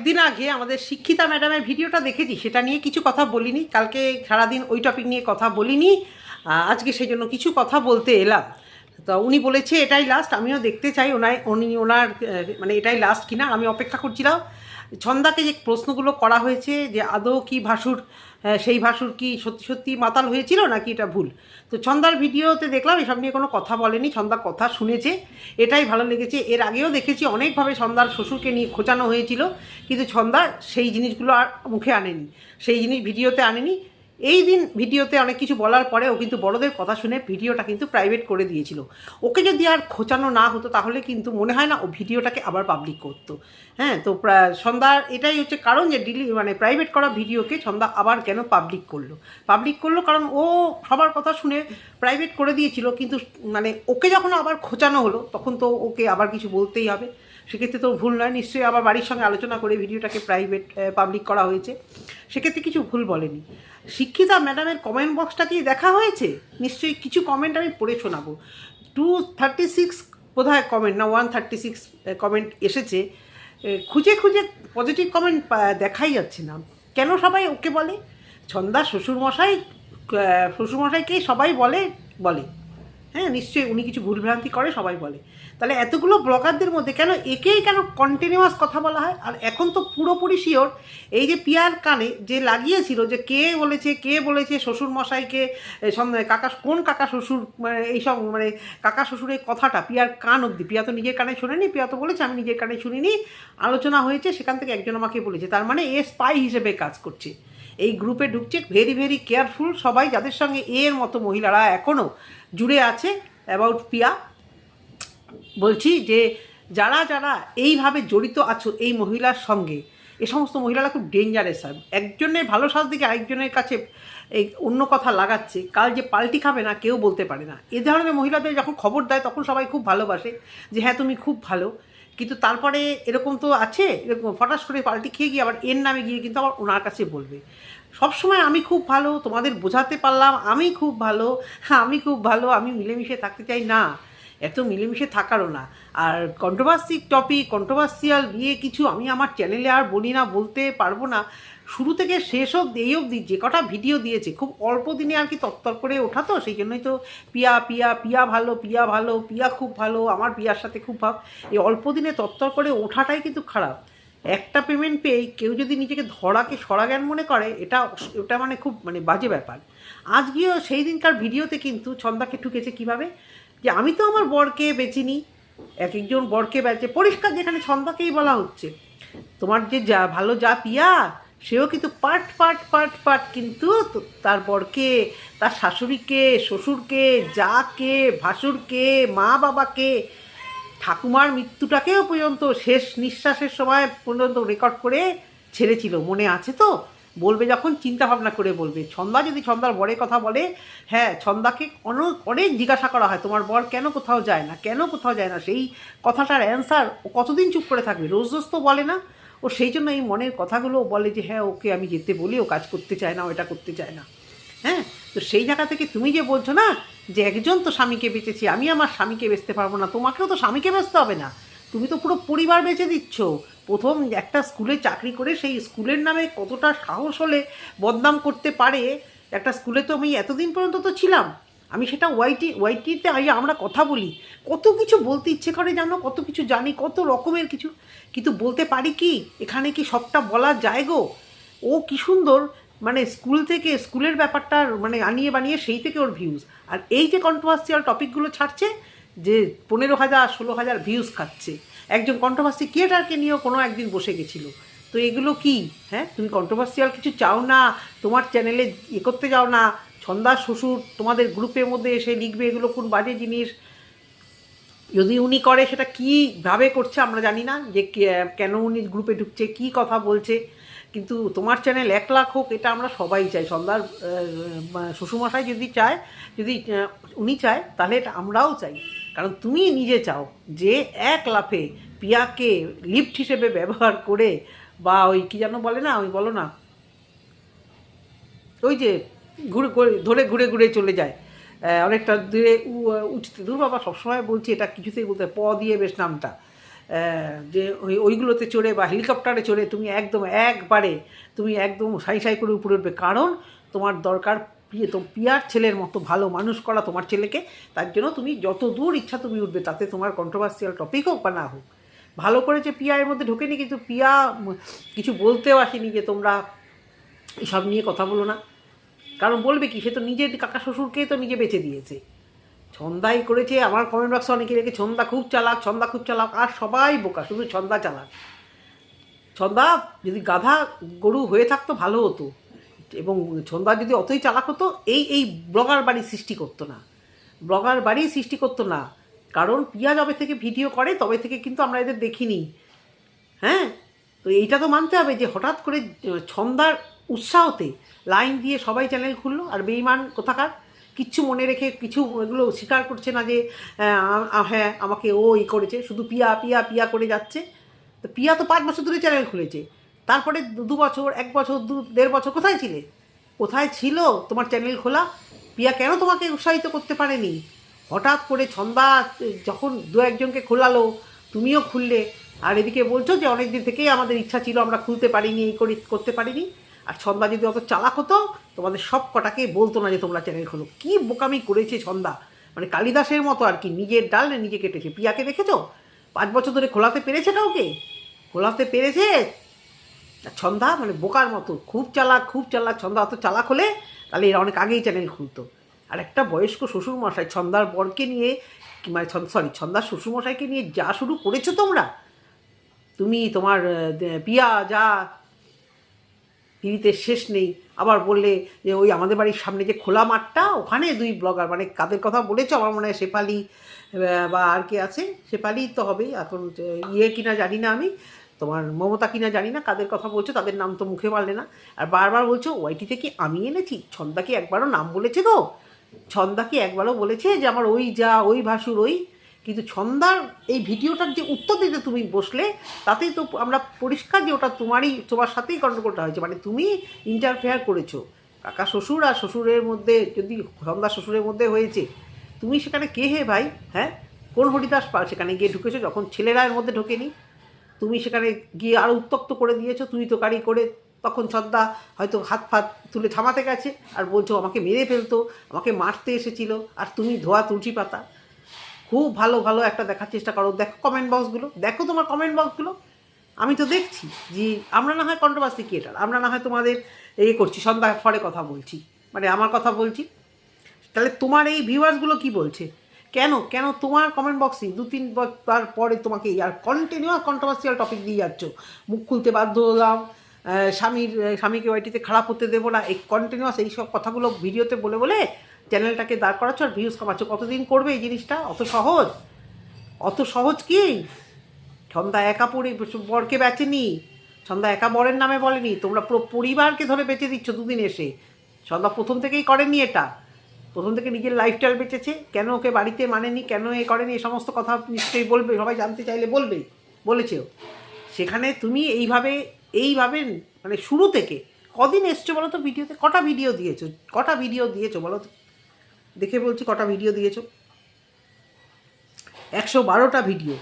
কয়েকদিন আগে আমাদের শিক্ষিতা ম্যাডামের ভিডিওটা দেখেছি, সেটা নিয়ে কিছু কথা বলিনি। কালকে সারাদিন ওই টপিক নিয়ে কথা বলিনি, আজকে সেই জন্য কিছু কথা বলতে এলাম। তো উনি বলেছে এটাই লাস্ট। আমিও দেখতে চাই ওনার মানে এটাই লাস্ট কিনা। আমি অপেক্ষা করছিলাম ছন্দাকে যে প্রশ্নগুলো করা হয়েছে যে আদৌ কি ভাসুর, সেই ভাসুর কি সত্যি সত্যি মাতাল হয়েছিল নাকি এটা ভুল। তো ছন্দার ভিডিওতে দেখলাম এসব নিয়ে কোনো কথা বলেনি, ছন্দা কথা শুনেছে, এটাই ভালো লেগেছে। এর আগেও দেখেছি অনেকভাবে ছন্দার শ্বশুরকে নিয়ে খোঁচানো হয়েছিল, কিন্তু ছন্দা সেই জিনিসগুলো আর মুখে আনেনি, সেই জিনিস ভিডিওতে আনেনি। এই দিন ভিডিওতে অনেক কিছু বলার পরে ও কিন্তু বড়দের কথা শুনে ভিডিওটা কিন্তু প্রাইভেট করে দিয়েছিল। ওকে যদি আর খোঁচানো না হতো তাহলে কিন্তু মনে হয় না ও ভিডিওটাকে আবার পাবলিক করতো। হ্যাঁ, তো সন্ধ্যার এটাই হচ্ছে কারণ যে মানে প্রাইভেট করা ভিডিওকে সন্ধ্যা আবার কেন পাবলিক করলো কারণ ও সবার কথা শুনে প্রাইভেট করে দিয়েছিল, কিন্তু মানে ওকে যখন আবার খোঁচানো হলো তখন তো ওকে আবার কিছু বলতেই হবে। সেক্ষেত্রে তো ভুল নয়, নিশ্চয়ই আবার বাড়ির সঙ্গে আলোচনা করে ভিডিওটাকে পাবলিক করা হয়েছে, সেক্ষেত্রে কিছু ভুল বলেনি। শিক্ষিতা ম্যাডামের কমেন্ট বক্সটা কি দেখা হয়েছে? নিশ্চয়ই কিছু কমেন্ট আমি পড়ে শোনাবো। 236 বোধহয় কমেন্ট, না 136 কমেন্ট এসেছে। খুঁজে খুঁজে পজিটিভ কমেন্ট দেখাই যাচ্ছে না। কেন সবাই ওকে বলে? ছন্দা শ্বশুরমশাইকে সবাই বলে। হ্যাঁ, নিশ্চয়ই উনি কিছু ভুলভ্রান্তি করে, সবাই বলে। তাহলে এতগুলো ব্লগারদের মধ্যে কেন একেই কেন কন্টিনিউয়াস কথা বলা হয়? আর এখন তো পুরোপুরি শিওর এই যে পিয়ার কানে যে লাগিয়েছিল যে কে বলেছে শ্বশুরমশাইকে কোন কাকা শ্বশুর, মানে এইসব মানে কাকা শ্বশুরের কথাটা পিয়ার কান অবধি, পিয়া তো নিজের কানে শোনেনি, পিয়া তো বলেছে আমি নিজের কানে শুনিনি, আলোচনা হয়েছে, সেখান থেকে একজন আমাকে বলেছে। তার মানে এ স্পাই হিসেবে কাজ করছে, এই গ্রুপে ঢুকছে। ভেরি ভেরি কেয়ারফুল সবাই, যাদের সঙ্গে এর মতো মহিলারা এখনও জুড়ে আছে অ্যাবাউট পিয়া। বলছি যে যারা যারা এইভাবে জড়িত আছো এই মহিলার সঙ্গে, এ সমস্ত মহিলারা খুব ডেঞ্জারাস হয়। একজনের ভালো সাজ দিকে আরেকজনের কাছে এই অন্য কথা লাগাচ্ছে, কাল যে পাল্টি খাবে না কেউ বলতে পারে না। এ ধরনের মহিলাদের যখন খবর দেয় তখন সবাই খুব ভালোবাসে যে হ্যাঁ তুমি খুব ভালো, কিন্তু তারপরে এরকম তো আছে, এরকম ফটাস করে পাল্টি খেয়ে গিয়ে আবার এর নামে গিয়ে কিন্তু আবার ওনার কাছে বলবে সবসময় আমি খুব ভালো, তোমাদের বোঝাতে পারলাম আমি খুব ভালো, আমি মিলেমিশে থাকতে চাই না, এত মিলেমিশে থাকারও না। আর কন্ট্রোভার্সিয়াল দিয়ে কিছু আমি আমার চ্যানেলে আর বলি না, বলতে পারবো না। শুরু থেকে শেষ এই অবধি যে কটা ভিডিও দিয়েছে খুব অল্প দিনে আর কি তত্তর করে ওঠা, তো সেই জন্যই তো পিয়া ভালো, পিয়া খুব ভালো, আমার পিয়ার সাথে খুব ভাব। এই অল্প দিনে তত্তর করে ওঠাটাই কিন্তু খারাপ। একটা পেমেন্ট পেয়ে কেউ যদি নিজেকে ধরাকে সরাজ্ঞান মনে করে, এটা মানে খুব মানে বাজে ব্যাপার। আজকেও সেই দিনকার ভিডিওতে কিন্তু ছন্দাকে ঠুকেছে কীভাবে, যে আমি তো আমার বরকে বেচিনি, এক একজন বরকে বেচে, পরিষ্কার যেখানে ছন্দাকেই বলা হচ্ছে তোমার যে যা ভালো যা পিয়া, সেও কিন্তু পাট কিন্তু তার বরকে, তার শাশুড়িকে, শ্বশুরকে, যাকে, ভাসুরকে, মা বাবাকে, ঠাকুমার মৃত্যুটাকেও পর্যন্ত শেষ নিঃশ্বাসের সময় পর্যন্ত রেকর্ড করে ছেড়েছিল, মনে আছে তো? বলবে যখন চিন্তা ভাবনা করে বলবে। ছন্দা যদি ছন্দার বরের কথা বলে, হ্যাঁ ছন্দাকে অনেক জিজ্ঞাসা করা হয় তোমার বর কেন কোথাও যায় না, সেই কথাটার অ্যান্সার ও কতদিন চুপ করে থাকবে? রোজ তো বলে না ও, সেই জন্য এই মনের কথাগুলো বলে যে হ্যাঁ ওকে আমি যেতে বলি, ও কাজ করতে চায় না, ও এটা করতে চায় না। হ্যাঁ, তো সেই জায়গা থেকে তুমি যে বলছো না যে একজন তো স্বামীকে বেঁচেছি, আমি আমার স্বামীকে বেচতে পারবো না, তোমাকেও তো স্বামীকে বেচতে হবে না, তুমি তো পুরো পরিবার বেঁচে দিচ্ছ। প্রথম একটা স্কুলে চাকরি করে সেই স্কুলের নামে কতটা সাহস হলে বদনাম করতে পারে। একটা স্কুলে তো আমি এতদিন পর্যন্ত তো ছিলাম, আমি সেটা ওয়াইটিতে আমরা কথা বলি, কত কিছু বলতে ইচ্ছে করে জানো, কত কিছু জানি, কত রকমের কিছু, কিন্তু বলতে পারি কি? এখানে কি সবটা বলা যায় গো? ও কি সুন্দর মানে স্কুলের ব্যাপারটা মানে আনিয়ে বানিয়ে সেই থেকে ওর ভিউজ, আর এই যে কন্ট্রোভার্সিয়াল টপিকগুলো ছাড়ছে যে 15,000 16,000 ভিউজ খাচ্ছে, একজন কন্ট্রোভার্সি ক্রিয়েটারকে নিয়েও কোনো একদিন বসে গেছিলো। তো এগুলো কি? হ্যাঁ, তুমি কন্ট্রোভার্সিয়াল কিছু চাও না, তোমার চ্যানেলে করতে যাও না, ছন্দার শ্বশুর তোমাদের গ্রুপের মধ্যে এসে লিখবে এগুলো কোন বাজে জিনিস। যদি উনি করে সেটা কীভাবে করছে আমরা জানি না, যে কেন উনি গ্রুপে ঢুকছে, কী কথা বলছে, কিন্তু তোমার চ্যানেল 1 লাখ হোক এটা আমরা সবাই চাই। সন্ধ্যার শ্বশুরমশাই যদি উনি চায় তাহলে এটা আমরাও চাই, কারণ তুমি নিজে চাও যে 1 লাফে পিয়াকে লিফট হিসেবে ব্যবহার করে, বা ওই কী যেন বলে না, ওই বলো না, ওই যে ঘুরে ঘুরে চলে যায় অনেকটা দূরে উঠতে, দূর বাবা সবসময় বলছি এটা কিছুতেই বলতে, দিয়ে বেশ নামটা যে ওইগুলোতে চড়ে বা হেলিকপ্টারে চড়ে তুমি একবারে তুমি একদম সাই সাই করে উপরে উঠবে, কারণ তোমার দরকার পিয়ার ছেলের মতো ভালো মানুষ করা তোমার ছেলেকে। তার জন্য তুমি যত দূর ইচ্ছা তুমি উঠবে, তাতে তোমার কন্ট্রোভার্সিয়াল টপিক হোক বা না হোক। ভালো করেছে পিয়া এর মধ্যে ঢোকেনি, কিন্তু পিয়া কিছু বলতেও আসেনি যে তোমরা এসব নিয়ে কথা বলো না, কারণ বলবে কি, সে তো নিজের কাকা শ্বশুরকেই তো নিজে বেঁচে দিয়েছে। ছন্দাই করেছে। আমার কমেন্ট বক্সে অনেকে রেখে ছন্দা খুব চালাক, ছন্দা খুব চালাক, আর সবাই বোকা, শুধু ছন্দা চালাক। ছন্দা যদি গাধা গরু হয়ে থাকতো ভালো হতো, এবং ছন্দা যদি অতই চালাক হতো এই ব্লগার বাড়ি সৃষ্টি করতো না, ব্লগার বাড়ি সৃষ্টি করতো না। কারণ পিয়া যবে থেকে ভিডিও করে তবে থেকে কিন্তু আমরা এদের দেখিনি। হ্যাঁ, তো এইটা তো মানতে হবে যে হঠাৎ করে ছন্দার উৎসাহতে লাইন দিয়ে সবাই চ্যানেল খুললো, আর বেঈমান কোথাকার কিচ্ছু মনে রেখে কিছু এগুলো স্বীকার করছে না যে হ্যাঁ আমাকে ও করেছে, শুধু পিয়া পিয়া পিয়া করে যাচ্ছে। তো পিয়া তো 5 বছর ধরে চ্যানেল খুলেছে, তারপরে 2 বছর 1 বছর 1.5 বছর কোথায় ছিলে, কোথায় ছিল তোমার চ্যানেল খোলা? পিয়া কেন তোমাকে উৎসাহিত করতে পারেনি? হঠাৎ করে ছন্দা যখন 2-1জনকে খোলালো, তুমিও খুললে, আর এদিকে বলছো যে অনেক দিন থেকেই আমাদের ইচ্ছা ছিল, আমরা খুলতে পারিনি, করতে পারিনি। আর ছন্দা যদি অত চালাক হতো তোমাদের সব কটাকে বলতো না যে তোমরা চ্যানেল খোলো। কী বোকামি করেছে ছন্দা, মানে কালিদাসের মতো আর কি, নিজের ডাল নিজে কেটেছে। পিয়াকে দেখেছো 5 বছর ধরে খোলাতে পেরেছে কাউকে? খোলাতে পেরেছে? ছন্দা মানে বোকার মতো, খুব চালাক খুব চালাক। ছন্দা অত চালাক হলে তাহলে এরা অনেক আগেই চ্যানেল খুলতো। আর একটা বয়স্ক শ্বশুরমশাই ছন্দার বরকে নিয়ে, মানে ছন্দার শ্বশুরমশাইকে নিয়ে যা শুরু করেছো তোমরা, তুমি তোমার পিয়া যা পিড়িতে শেষ নেই। আবার বললে যে ওই আমাদের বাড়ির সামনে যে খোলা মাঠটা, ওখানে 2 ব্লগার, মানে কাদের কথা বলেছো আমার মনে হয় শেফালি বা আর কে আছে, শেফালি তো হবেই, এখন কিনা জানি না আমি, তোমার মমতা কিনা জানি না, কাদের কথা বলছো তাদের নাম তো মুখে পারলে না। আর বারবার বলছো ওয়াইটিতে কি আমি এনেছি? ছন্দা কি একবারও নাম বলেছে গো? ছন্দা কি একবারও বলেছে যে আমার ওই ভাসুর ওই? কিন্তু ছন্দার এই ভিডিওটার যে উত্তর দিতে তুমি বসলে, তাতেই তো আমরা পরিষ্কার যে ওটা তোমার সাথেই গণ্ডগোলটা হয়েছে, মানে তুমি ইন্টারফেয়ার করেছো। কাকা শ্বশুর আর শ্বশুরের মধ্যে যদি ছন্দার শ্বশুরের মধ্যে হয়েছে, তুমি সেখানে কে হে ভাই? হ্যাঁ, কোন হরিদাস পাল সেখানে গিয়ে ঢুকেছো যখন ছেলেরা এর মধ্যে ঢোকেনি? তুমি সেখানে গিয়ে আরও উত্তক্ত করে দিয়েছো, তুই তো গাড়ি করে। তখন ছদ্দা হয়তো হাত ফাত তুলে থামাতে গেছে আর বলছো আমাকে মেরে ফেলতো, আমাকে মারতে এসেছিল, আর তুমি ধোয়া তুলসী পাতা। খুব ভালো ভালো একটা দেখার চেষ্টা করো, দেখো কমেন্ট বক্সগুলো, দেখো তোমার কমেন্ট বক্সগুলো। আমি তো দেখছি যে আমরা না হয় কন্ট্রোভার্সি ক্রিয়েটার, আমরা না হয় তোমাদের করছি, সন্ধ্যা ফরে কথা বলছি, মানে আমার কথা বলছি, তাহলে তোমার এই ভিউয়ার্সগুলো কি বলছে? কেন তোমার কমেন্ট বক্সে 2-3 বার পরে তোমাকে আর কন্টিনিউয়াস কন্ট্রোভার্সিয়াল টপিক দিয়ে যাচ্ছ, মুখ খুলতে বাধ্য হলাম, স্বামীকে ওয়াইটিতে খারাপ হতে দেবো না, এই কন্টিনিউয়াস এইসব কথাগুলো ভিডিওতে বলে বলে চ্যানেলটাকে দাঁড় করাচ্ছ আর ভিউজ কমাচ্ছ। কতদিন করবে এই জিনিসটা? অত সহজ কি? ছন্দা একা বরকে বেচেনি, ছন্দা একা বরের নামে বলেনি, তোমরা পুরো পরিবারকে ধরে বেঁচে দিচ্ছ 2 দিন এসে। ছন্দা প্রথম থেকেই করেনি এটা, প্রথম থেকে নিজের লাইফস্টাইল বেঁচেছে। কেন ওকে বাড়িতে মানেনি, কেন করেনি, এই সমস্ত কথা নিশ্চয়ই বলবে, সবাই জানতে চাইলে বলেছেও। সেখানে তুমি এইভাবে মানে শুরু থেকে কদিন এসছো বলো তো ভিডিওতে? কটা ভিডিও দিয়েছো বলো তো? দেখে বলছি কটা ভিডিও দিয়েছো? 112টা ভিডিও।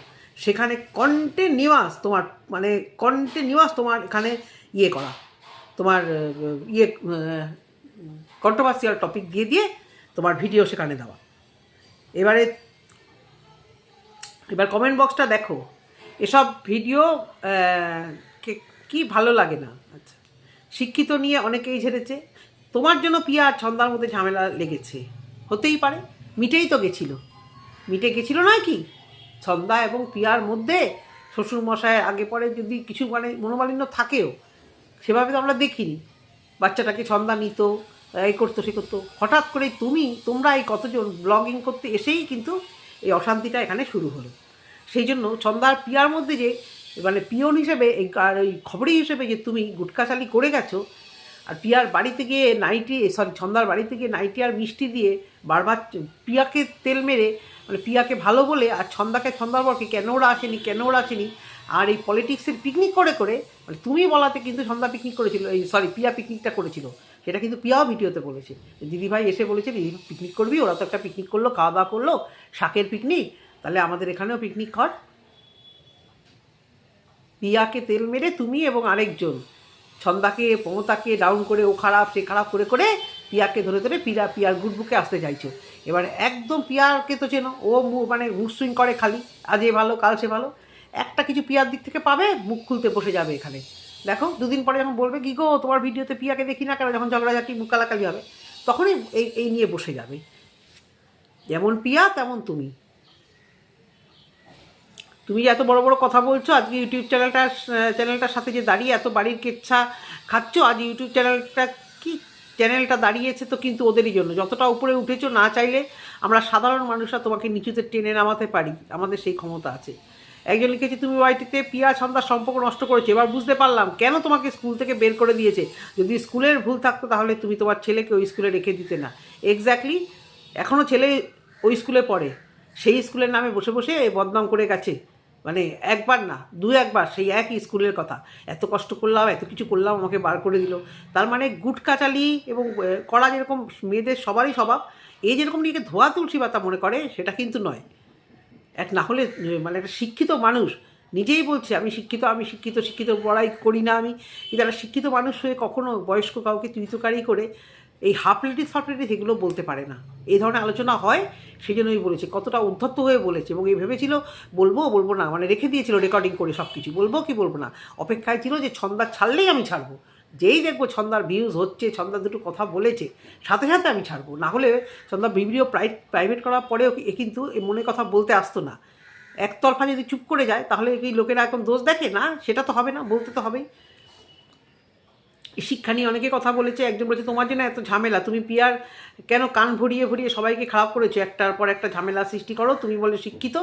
সেখানে কন্টিনিউয়াস তোমার এখানে করা, তোমার কন্ট্রোভার্সিয়াল টপিক দিয়ে তোমার ভিডিও সেখানে দেওয়া। এবার কমেন্ট বক্সটা দেখো, এসব ভিডিও কি ভালো লাগে না। আচ্ছা, শিক্ষিত নিয়ে অনেকেই ঝেড়েছে, তোমার জন্য পিয়া আর ছন্দার মধ্যে ঝামেলা লেগেছে, হতেই পারে, মিটে গেছিল নয় কি? ছন্দা এবং পিয়ার মধ্যে শ্বশুরমশায়ের আগে পরে যদি কিছু মানে মনোমালিন্য থাকেও, সেভাবে তো আমরা দেখিনি। বাচ্চাটাকে ছন্দা নিত, এই করতো সে করতো, হঠাৎ করে তোমরা এই কতজন ব্লগিং করতে এসেই কিন্তু এই অশান্তিটা এখানে শুরু হলো। সেই জন্য ছন্দার পিয়ার মধ্যে যে মানে পিয়ন হিসেবে ওই খবরি হিসেবে যে তুমি গুটকাচালি করে গেছো, আর পিয়ার বাড়িতে গিয়ে ছন্দার বাড়িতে গিয়ে নাইটি আর মিষ্টি দিয়ে বারবার পিয়াকে তেল মেরে, মানে পিয়াকে ভালো বলে, আর ছন্দার বরকে কেন ওরা আসেনি, আর এই পলিটিক্সের পিকনিক করে মানে তুমি বলাতে কিন্তু ছন্দা পিকনিক করেছিল, পিয়া পিকনিকটা করেছিল, সেটা কিন্তু পিয়াও ভিডিওতে বলেছে। দিদিভাই এসে বলেছে দিদি পিকনিক করবি, ওরা তো একটা পিকনিক করলো, খাওয়া দাওয়া করলো, শাকের পিকনিক, তাহলে আমাদের এখানেও পিকনিক কর। পিয়াকে তেল মেরে তুমি এবং আরেকজন ছন্দাকে মমতাকে ডাউন করে ও খারাপ সে খারাপ করে করে পিয়াকে ধরে ধরে পিয়ার গুড বুকে আসতে চাইছো। এবার একদম পিয়ারকে তো চেনো, ও মানে মুড সুইং করে খালি, আজ এ ভালো কাল সে ভালো, একটা কিছু পিয়ার দিক থেকে পাবে মুখ খুলতে বসে যাবে এখানে। দেখো দুদিন পরে যখন বলবে কি গো তোমার ভিডিওতে পিয়াকে দেখি না কেন, যখন ঝগড়াঝাটি মুখ কালাকালি হবে তখনই এই নিয়ে বসে যাবে। যেমন পিয়া তেমন তুমি এত বড় বড় কথা বলছো, আজকে ইউটিউব চ্যানেলটার সাথে যে দাঁড়িয়ে এত বাড়ির কেচ্ছা খাচ্ছ, আজ ইউটিউব চ্যানেলটা দাঁড়িয়েছে তো কিন্তু ওদেরই জন্য। যতটা উপরে উঠেছো না চাইলে আমরা সাধারণ মানুষরা তোমাকে নিচুতে টেনে নামাতে পারি, আমাদের সেই ক্ষমতা আছে। একজন লিখেছে তুমি ওয়াইটিতে পিয়া ছন্দার সম্পর্ক নষ্ট করেছে, এবার বুঝতে পারলাম কেন তোমাকে স্কুল থেকে বের করে দিয়েছে। যদি স্কুলের ভুল থাকতো তাহলে তুমি তোমার ছেলেকে ওই স্কুলে রেখে দিতে না। এক্স্যাক্টলি, এখনও ছেলে ওই স্কুলে পড়ে, সেই স্কুলের নামে বসে বসে বদনাম করে গেছে, মানে একবার না দু একবার সেই একই স্কুলের কথা, এত কষ্ট করলাম এত কিছু করলাম আমাকে বার করে দিল। তার মানে গুটকাচালি এবং করা যেরকম মেয়েদের সবারই স্বভাব, এই যেরকম নিজেকে ধোয়া তুলসী পাতা মনে করে সেটা কিন্তু নয়। না হলে মানে একটা শিক্ষিত মানুষ নিজেই বলছে আমি শিক্ষিত বড়াই করি না আমি, কিন্তু একটা শিক্ষিত মানুষ হয়ে কখনো বয়স্ক কাউকে তুইতকারি করে এই হাফ লেডিস এগুলো বলতে পারে না। এই ধরনের আলোচনা হয় সেই জন্যই বলেছে, কতটা উদ্ধত্ত হয়ে বলেছে এবং এই ভেবেছিল বলবো না, মানে রেখে দিয়েছিল রেকর্ডিং করে সব কিছু, বলবো কি বলবো না, অপেক্ষায় ছিল যে ছন্দা ছাড়লেই আমি ছাড়বো, যেই দেখবো ছন্দার ভিউজ হচ্ছে, ছন্দা দুটো কথা বলেছে সাথে সাথে আমি ছাড়বো, না হলে ছন্দা ভিডিও প্রাইভেট করার পরেও কিন্তু মনে কথা বলতে আসতো না। একতরফা যদি চুপ করে যায় তাহলে কি লোকেরা এখন দোষ দেখে না, সেটা তো হবে না, বলতে তো হবেই। শিক্ষা নিয়ে অনেকে কথা বলেছে, একজন বলেছে তোমার জন্য এত ঝামেলা, তুমি পিয়ার কেন কান ভরিয়ে ভরিয়ে সবাইকে খারাপ করেছো, একটার পর একটা ঝামেলা সৃষ্টি করো, তুমি বলে শিক্ষিত,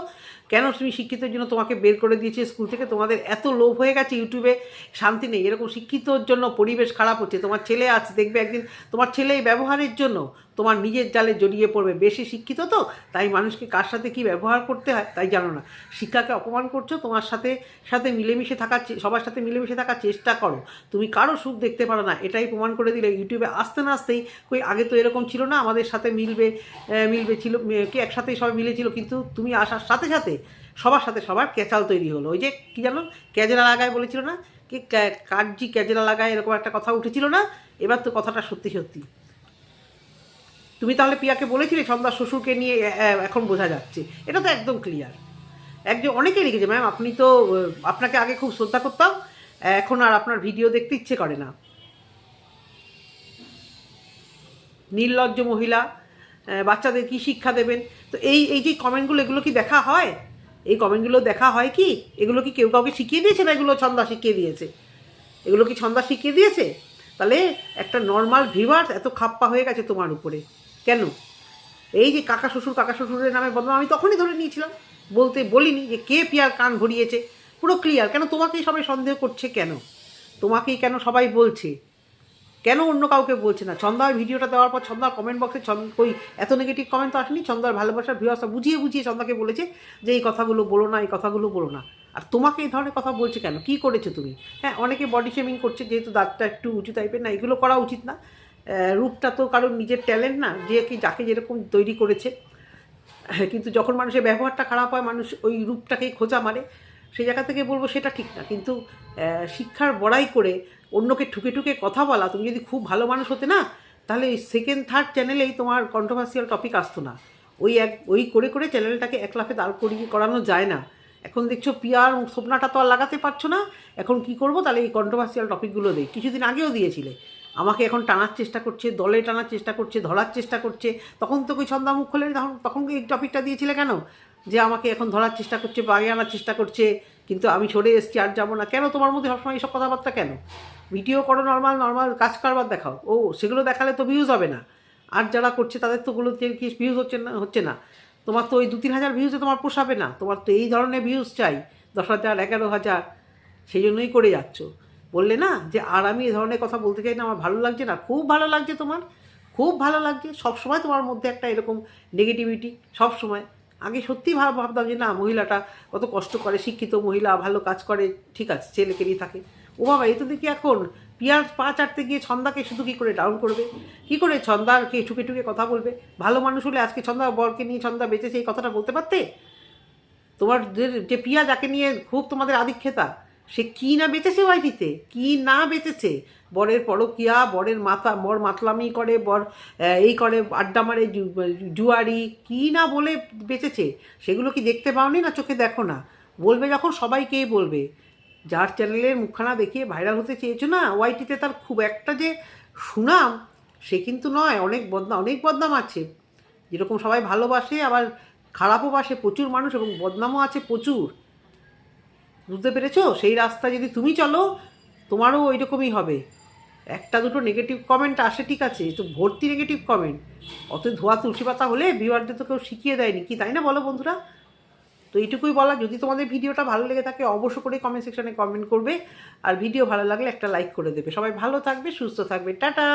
কেন তুমি শিক্ষিতের জন্য তোমাকে বের করে দিয়েছে স্কুল থেকে, তোমাদের এত লোভ হয়ে গেছে ইউটিউবে শান্তি নেই, এরকম শিক্ষিতর জন্য পরিবেশ খারাপ হচ্ছে, তোমার ছেলে আছে দেখবে একদিন তোমার ছেলে এই ব্যবহারের জন্য তোমার নিজের জালে জড়িয়ে পড়বে, বেশি শিক্ষিত তো তাই মানুষকে কার সাথে কী ব্যবহার করতে হয় তাই জানো না, শিক্ষাকে অপমান করছো, তোমার সাথে মিলেমিশে থাকার সবার সাথে মিলেমিশে থাকার চেষ্টা করো, তুমি কারো সুখ দেখতে পারো না, এটাই প্রমাণ করে দিলে ইউটিউবে আসতে না আসতেই কই আগে তো এরকম ছিল না, আমাদের সাথে মিলবে ছিল কি একসাথেই সবাই মিলেছিল, কিন্তু তুমি আসার সাথে সাথে সবার সাথে সবার ক্যাচাল তৈরি হলো, ওই যে কী জানো ক্যাজেরা লাগায় বলেছিল না কি কাঠজি ক্যাজেরা লাগায়, এরকম একটা কথা উঠেছিল না, এবার তো কথাটা সত্যি সত্যি। তুমি তাহলে পিয়াকে বলেছিলে ছন্দার শ্বশুরকে নিয়ে, এখন বোঝা যাচ্ছে এটা তো একদম ক্লিয়ার। অনেকেই লিখেছে ম্যাম আপনি তো আপনাকে আগে খুব শ্রদ্ধা করতাম, এখন আর আপনার ভিডিও দেখতে ইচ্ছে করে না, নির্লজ্জ মহিলা, বাচ্চাদের কি শিক্ষা দেবেন। তো এই যে কমেন্টগুলো এগুলো কি দেখা হয়, এই কমেন্টগুলো দেখা হয় কি, এগুলো কি কেউ কাউকে শিখিয়ে দিয়েছে না এগুলো ছন্দা শিখিয়ে দিয়েছে, এগুলো কি ছন্দা শিখিয়ে দিয়েছে? তাহলে একটা নর্মাল ভিউয়ার্স এত খাপ্পা হয়ে গেছে তোমার উপরে কেন? এই যে কাকা শ্বশুরের নামে বদনাম আমি তখনই ধরে নিয়েছিলাম, বলিনি যে কে পিয়ার কান ভরিয়েছে, পুরো ক্লিয়ার। কেন তোমাকেই সবাই সন্দেহ করছে, কেন তোমাকেই কেন সবাই বলছে, কেন অন্য কাউকে বলছে না? ছন্দার ভিডিওটা দেওয়ার পর ছন্দার কমেন্ট বক্সে কই এত নেগেটিভ কমেন্ট তো আসেনি, ছন্দার ভালোবাসার ভিউয়ার্সরা বুঝিয়ে ছন্দাকে বলেছে যে এই কথাগুলো বলো না, এই কথাগুলো বলো না, আর তোমাকে এই ধরনের কথা বলছে কেন, কী করেছো তুমি? হ্যাঁ অনেকে বডি শেমিং করছে, যেহেতু দাঁতটা একটু উঁচু টাইপের, না এগুলো করা উচিত না, রূপটা তো কারোর নিজের ট্যালেন্ট না, যে কি যাকে যেরকম তৈরি করেছে, কিন্তু যখন মানুষের ব্যবহারটা খারাপ হয় মানুষ ওই রূপটাকেই খোঁজা মারে, সেই জায়গা থেকে বলবো সেটা ঠিক না। কিন্তু শিক্ষার বড়াই করে অন্যকে ঠুকে কথা বলা, তুমি যদি খুব ভালো মানুষ হতে না তাহলে ওই সেকেন্ড থার্ড চ্যানেলেই তোমার কন্ট্রোভার্সিয়াল টপিক আসতো না, ওই করে চ্যানেলটাকে এক লাফে দাঁড় করানো যায় না। এখন দেখছো পিয়ার স্বপ্নটা তো আর লাগাতে পারছো না, এখন কি করবো তাহলে এই কন্ট্রোভার্সিয়াল টপিকগুলো দিই, কিছুদিন আগেও দিয়েছিলে, আমাকে এখন টানার চেষ্টা করছে, দলে টানার চেষ্টা করছে, ধরার চেষ্টা করছে, তখন তো ওই ছন্দা মুখ খোলেনি, তখন এই টপিকটা দিয়েছিলে কেন, যে আমাকে এখন ধরার চেষ্টা করছে, বাগে আনার চেষ্টা করছে, কিন্তু আমি সরে এসেছি আর যাবো না, কেন তোমার মধ্যে সবসময় এইসব কথাবার্তা কেন? ভিডিও করো, নর্মাল কাজ কারবার দেখাও, সেগুলো দেখালে তো ভিউজ হবে না, আর যারা করছে তাদের তো কি ভিউজ হচ্ছে না, তোমার তো ওই 2-3 হাজার ভিউজে তোমার পোষাবে না, তোমার তো এই ধরনের ভিউজ চাই 10,000 11,000, সেই জন্যই করে যাচ্ছ। বললে না যে আর আমি এই ধরনের কথা বলতে চাই না, আমার ভালো লাগছে না, খুব ভালো লাগছে তোমার, খুব ভালো লাগছে, সবসময় তোমার মধ্যে একটা এরকম নেগেটিভিটি সবসময়। আগে সত্যিই ভাবতাম যে না মহিলাটা কত কষ্ট করে, শিক্ষিত মহিলা, ভালো কাজ করে, ঠিক আছে ছেলেকে নিয়ে থাকে, ও বাবা এই তো দেখি এখন পিয়ার পা চাটতে গিয়ে ছন্দাকে শুধু কী করে ডাউন করবে, কী করে ছন্দাকে ঠুকে কথা বলবে। ভালো মানুষ হলে আজকে ছন্দা বরকে নিয়ে ছন্দা বেঁচেছে এই কথাটা বলতে পারতে? তোমার যে পিয়া যাকে নিয়ে খুব তোমাদের আধিক্ষেতা, সে কী না বেঁচেছে ওয়াইটিতে, কী না বেঁচেছে। বরের পরকিয়া, বর মাতলামি করে, বর এই করে, আড্ডা মারে, জুয়ারি, কী না বলে বেঁচেছে। সেগুলো কি দেখতে পাওনি না চোখে দেখো না? বলবে যখন সবাইকেই বলবে। যার চ্যানেলের মুখখানা দেখিয়ে ভাইরাল হতে চেয়েছো না, ওয়াইটিতে তার খুব একটা যে সুনাম সে কিন্তু নয়, অনেক বদনাম আছে। যেরকম সবাই ভালোবাসে আবার খারাপও বাসে প্রচুর মানুষ, এবং বদনামও আছে প্রচুর। বুঝতে পেরেছো? সেই রাস্তা যদি তুমি চলো তোমারও ওই রকমই হবে। একটা দুটো নেগেটিভ কমেন্ট আসে ঠিক আছে, তো ভর্তি নেগেটিভ কমেন্ট। অত ধোয়া তুলসী পাতা হলে ভিউয়ারদের তো কেউ শিখিয়ে দেয়নি, কি তাই না বলো বন্ধুরা? তো এইটুকুই বলা। যদি তোমাদের ভিডিওটা ভালো লেগে থাকে অবশ্য করে কমেন্ট সেকশনে কমেন্ট করবে, আর ভিডিও ভালো লাগলে একটা লাইক করে দেবে। সবাই ভালো থাকবে, সুস্থ থাকবে, টাটা।